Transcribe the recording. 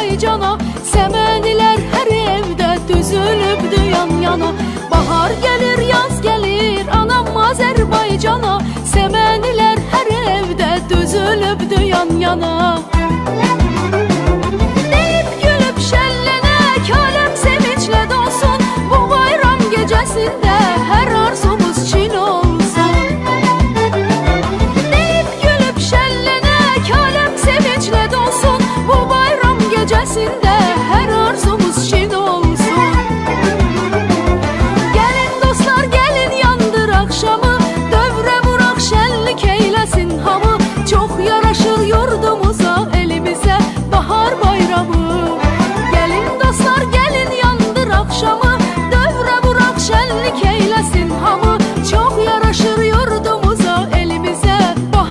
Azərbaycana. Səmənilər hər evdə düzülübdü yan yana. Bahar gəlir, yaz gəlir, anam Azərbaycana.